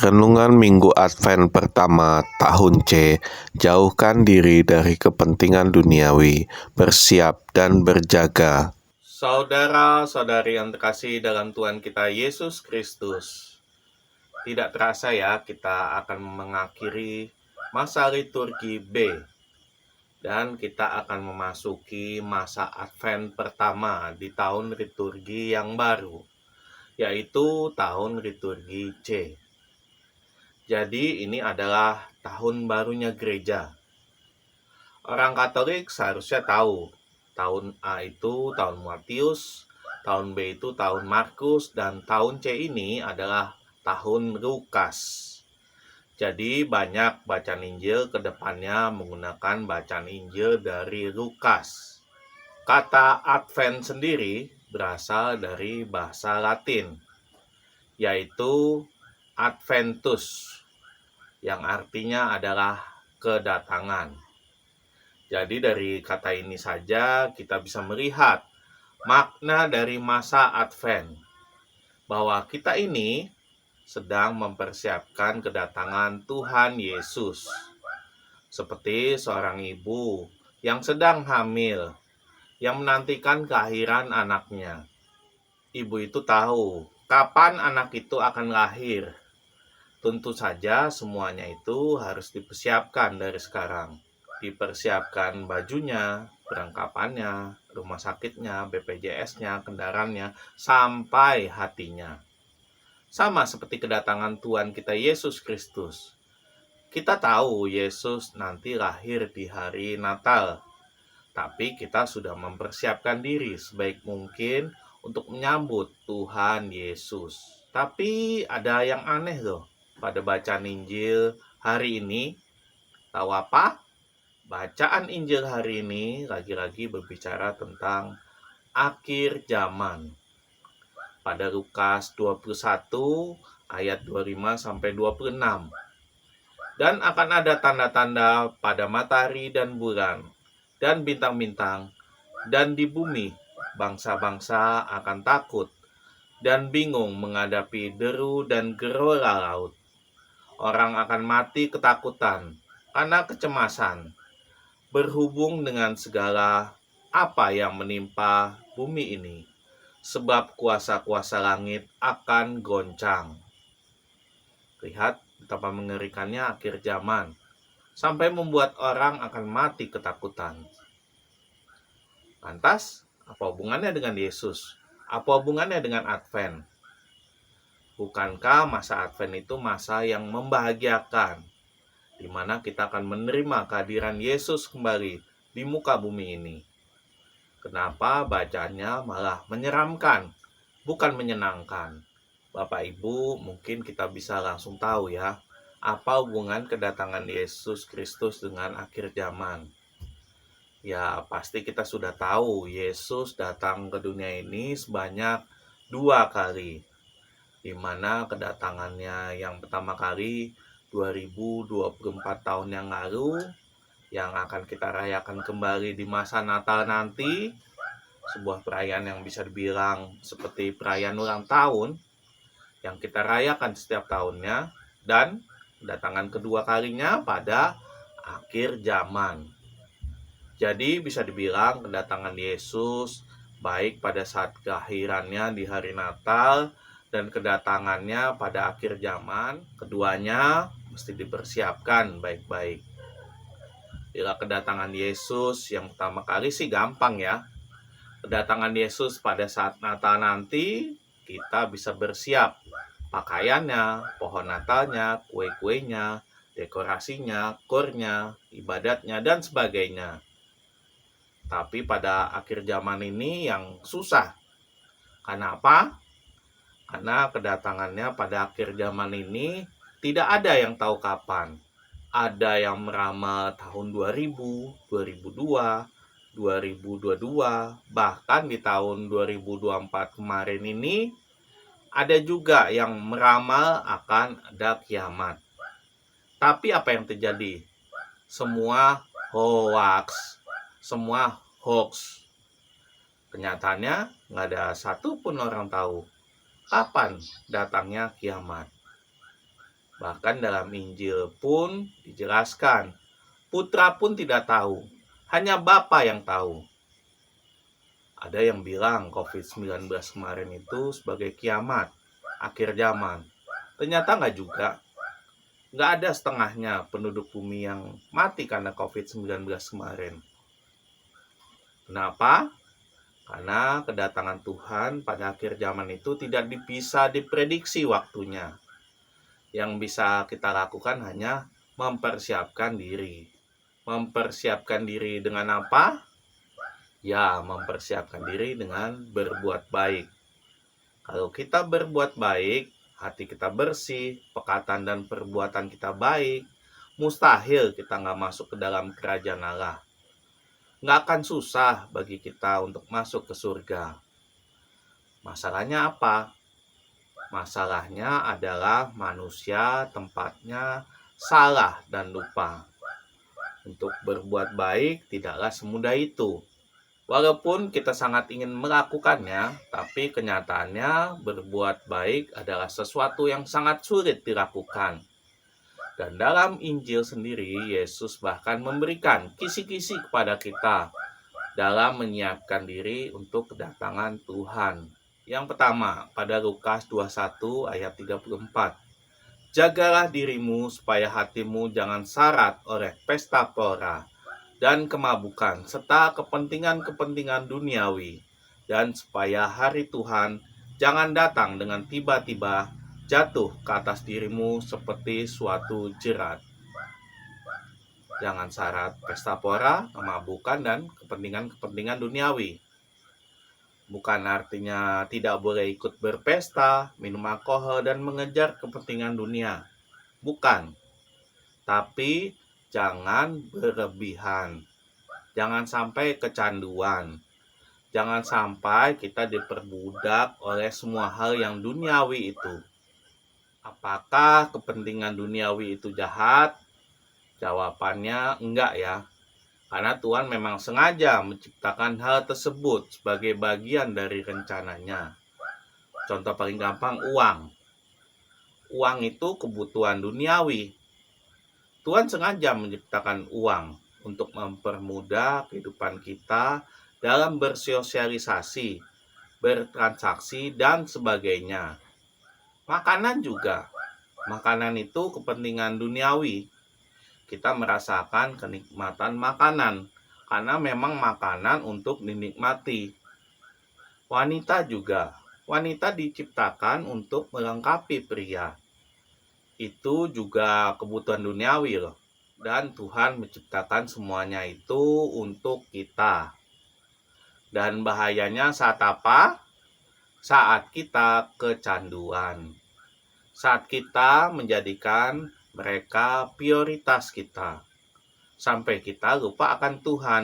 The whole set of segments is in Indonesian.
Renungan Minggu Advent pertama tahun C. Jauhkan diri dari kepentingan duniawi, bersiap dan berjaga. Saudara-saudari yang terkasih dalam Tuhan kita Yesus Kristus, tidak terasa ya kita akan mengakhiri masa liturgi B dan kita akan memasuki masa Advent pertama di tahun liturgi yang baru, yaitu tahun liturgi C. Jadi ini adalah tahun barunya gereja. Orang Katolik seharusnya tahu, tahun A itu tahun Matius, tahun B itu tahun Markus, dan tahun C ini adalah tahun Lukas. Jadi banyak bacaan Injil ke depannya menggunakan bacaan Injil dari Lukas. Kata Advent sendiri berasal dari bahasa Latin, yaitu Adventus, yang artinya adalah kedatangan. Jadi dari kata ini saja kita bisa melihat makna dari masa Advent, bahwa kita ini sedang mempersiapkan kedatangan Tuhan Yesus. Seperti seorang ibu yang sedang hamil, yang menantikan kelahiran anaknya. Ibu itu tahu kapan anak itu akan lahir. Tentu saja semuanya itu harus dipersiapkan dari sekarang. Dipersiapkan bajunya, perlengkapannya, rumah sakitnya, BPJS-nya, kendaraannya, sampai hatinya. Sama seperti kedatangan Tuhan kita Yesus Kristus. Kita tahu Yesus nanti lahir di hari Natal, tapi kita sudah mempersiapkan diri sebaik mungkin untuk menyambut Tuhan Yesus. Tapi ada yang aneh loh pada bacaan Injil hari ini. Tahu apa? Bacaan Injil hari ini lagi-lagi berbicara tentang akhir zaman. Pada Lukas 21 ayat 25-26. Dan akan ada tanda-tanda pada matahari dan bulan dan bintang-bintang, dan di bumi bangsa-bangsa akan takut dan bingung menghadapi deru dan gerola laut. Orang akan mati ketakutan karena kecemasan, berhubung dengan segala apa yang menimpa bumi ini, sebab kuasa-kuasa langit akan goncang. Lihat betapa mengerikannya akhir zaman, sampai membuat orang akan mati ketakutan. Lantas, apa hubungannya dengan Yesus? Apa hubungannya dengan Advent? Bukankah masa Advent itu masa yang membahagiakan, di mana kita akan menerima kehadiran Yesus kembali di muka bumi ini? Kenapa bacaannya malah menyeramkan, bukan menyenangkan? Bapak Ibu, mungkin kita bisa langsung tahu ya, apa hubungan kedatangan Yesus Kristus dengan akhir zaman? Ya, pasti kita sudah tahu Yesus datang ke dunia ini sebanyak 2 kali. Di mana kedatangannya yang pertama kali 2024 tahun yang lalu, yang akan kita rayakan kembali di masa Natal nanti, sebuah perayaan yang bisa dibilang seperti perayaan ulang tahun yang kita rayakan setiap tahunnya, dan kedatangan kedua kalinya pada akhir zaman. Jadi bisa dibilang kedatangan Yesus baik pada saat kelahirannya di hari Natal dan kedatangannya pada akhir zaman, keduanya mesti dipersiapkan baik-baik. Bila kedatangan Yesus yang pertama kali sih gampang ya. Kedatangan Yesus pada saat Natal nanti, kita bisa bersiap pakaiannya, pohon Natalnya, kue-kuenya, dekorasinya, kurnya, ibadatnya, dan sebagainya. Tapi pada akhir zaman ini yang susah. Karena apa? Karena kedatangannya pada akhir zaman ini tidak ada yang tahu kapan. Ada yang meramal tahun 2000, 2002, 2022, bahkan di tahun 2024 kemarin ini ada juga yang meramal akan ada kiamat. Tapi apa yang terjadi? Semua hoax, semua hoax. Kenyataannya nggak ada satupun orang tahu kapan datangnya kiamat. Bahkan dalam Injil pun dijelaskan, putra pun tidak tahu, hanya Bapa yang tahu. Ada yang bilang COVID-19 kemarin itu sebagai kiamat, akhir zaman. Ternyata nggak juga. Nggak ada setengahnya penduduk bumi yang mati karena COVID-19 kemarin. Kenapa? Karena kedatangan Tuhan pada akhir zaman itu tidak bisa diprediksi waktunya. Yang bisa kita lakukan hanya mempersiapkan diri. Mempersiapkan diri dengan apa? Ya, mempersiapkan diri dengan berbuat baik. Kalau kita berbuat baik, hati kita bersih, perkataan dan perbuatan kita baik, mustahil kita nggak masuk ke dalam kerajaan Allah. Nggak akan susah bagi kita untuk masuk ke surga. Masalahnya apa? Masalahnya adalah manusia tempatnya salah dan lupa. Untuk berbuat baik tidaklah semudah itu. Walaupun kita sangat ingin melakukannya, tapi kenyataannya berbuat baik adalah sesuatu yang sangat sulit dilakukan. Dan dalam Injil sendiri, Yesus bahkan memberikan kisi-kisi kepada kita dalam menyiapkan diri untuk kedatangan Tuhan. Yang pertama, pada Lukas 21 ayat 34. Jagalah dirimu supaya hatimu jangan syarat oleh pesta pora dan kemabukan, serta kepentingan-kepentingan duniawi, dan supaya hari Tuhan jangan datang dengan tiba-tiba jatuh ke atas dirimu seperti suatu jerat. Jangan syarat pesta pora, kemabukan, dan kepentingan-kepentingan duniawi. Bukan artinya tidak boleh ikut berpesta, minum alkohol, dan mengejar kepentingan dunia. Bukan. Tapi jangan berlebihan. Jangan sampai kecanduan. Jangan sampai kita diperbudak oleh semua hal yang duniawi itu. Apakah kepentingan duniawi itu jahat? Jawabannya enggak ya. Karena Tuhan memang sengaja menciptakan hal tersebut sebagai bagian dari rencananya. Contoh paling gampang, uang. Uang itu kebutuhan duniawi. Tuhan sengaja menciptakan uang untuk mempermudah kehidupan kita dalam bersosialisasi, bertransaksi, dan sebagainya. Makanan juga. Makanan itu kepentingan duniawi. Kita merasakan kenikmatan makanan, karena memang makanan untuk dinikmati. Wanita juga. Wanita diciptakan untuk melengkapi pria. Itu juga kebutuhan duniawi loh. Dan Tuhan menciptakan semuanya itu untuk kita. Dan bahayanya saat apa? Saat kita kecanduan. Saat kita menjadikan mereka prioritas kita. Sampai kita lupa akan Tuhan.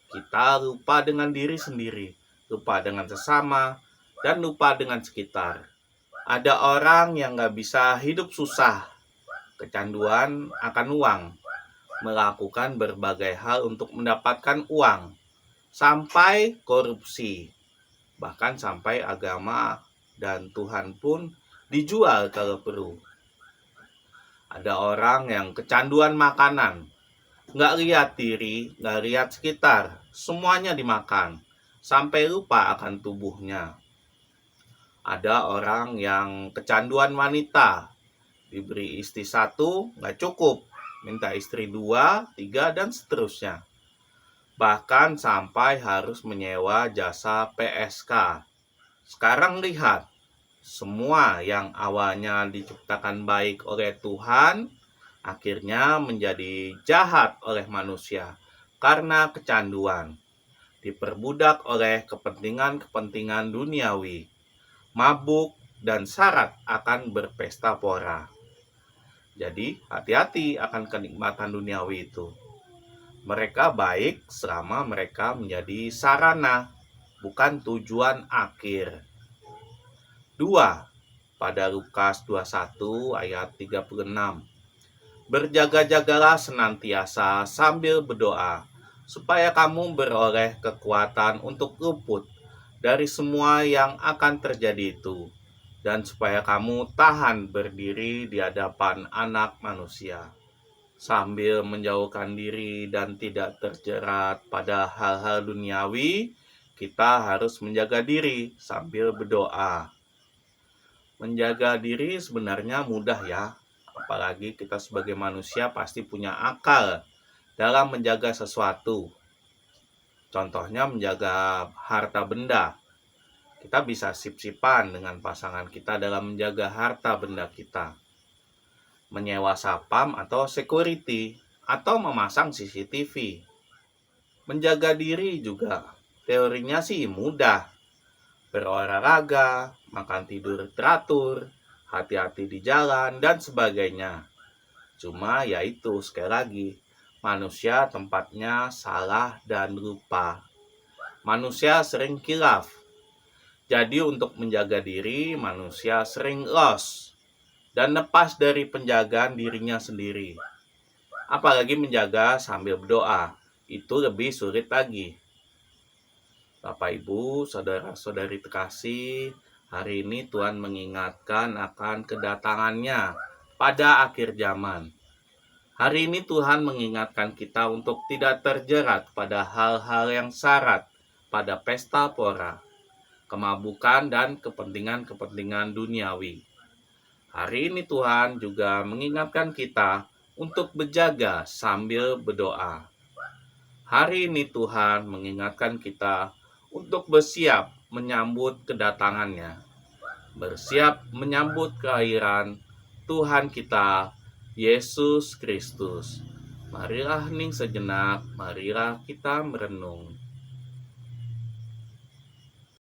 Kita lupa dengan diri sendiri. Lupa dengan sesama. Dan lupa dengan sekitar. Ada orang yang gak bisa hidup susah, kecanduan akan uang, melakukan berbagai hal untuk mendapatkan uang, sampai korupsi, bahkan sampai agama dan Tuhan pun dijual kalau perlu. Ada orang yang kecanduan makanan, gak lihat diri, gak lihat sekitar, semuanya dimakan, sampai lupa akan tubuhnya. Ada orang yang kecanduan wanita, diberi istri 1 nggak cukup, minta istri 2, 3, dan seterusnya. Bahkan sampai harus menyewa jasa PSK. Sekarang lihat, semua yang awalnya diciptakan baik oleh Tuhan, akhirnya menjadi jahat oleh manusia karena kecanduan. Diperbudak oleh kepentingan-kepentingan duniawi. Mabuk, dan syarat akan berpesta pora. Jadi, hati-hati akan kenikmatan duniawi itu. Mereka baik selama mereka menjadi sarana, bukan tujuan akhir. 2. Pada Lukas 21 ayat 36. Berjaga-jagalah senantiasa sambil berdoa, supaya kamu beroleh kekuatan untuk luput dari semua yang akan terjadi itu, dan supaya kamu tahan berdiri di hadapan Anak Manusia, sambil menjauhkan diri dan tidak terjerat pada hal-hal duniawi. Kita harus menjaga diri sambil berdoa. Menjaga diri sebenarnya mudah ya, apalagi kita sebagai manusia pasti punya akal dalam menjaga sesuatu. Contohnya menjaga harta benda. Kita bisa sip-sipan dengan pasangan kita dalam menjaga harta benda kita. Menyewa sapam atau security, atau memasang CCTV. Menjaga diri juga, teorinya sih mudah. Berolahraga, makan tidur teratur, hati-hati di jalan, dan sebagainya. Cuma ya itu, sekali lagi, manusia tempatnya salah dan lupa. Manusia sering khilaf. Jadi untuk menjaga diri, manusia sering lost dan lepas dari penjagaan dirinya sendiri. Apalagi menjaga sambil berdoa, itu lebih sulit lagi. Bapak Ibu, saudara-saudari terkasih, hari ini Tuhan mengingatkan akan kedatangannya pada akhir zaman. Hari ini Tuhan mengingatkan kita untuk tidak terjerat pada hal-hal yang syarat pada pesta pora, kemabukan, dan kepentingan-kepentingan duniawi. Hari ini Tuhan juga mengingatkan kita untuk berjaga sambil berdoa. Hari ini Tuhan mengingatkan kita untuk bersiap menyambut kedatangannya, bersiap menyambut kelahiran Tuhan kita, Yesus Kristus. Marilah hening sejenak, marilah kita merenung.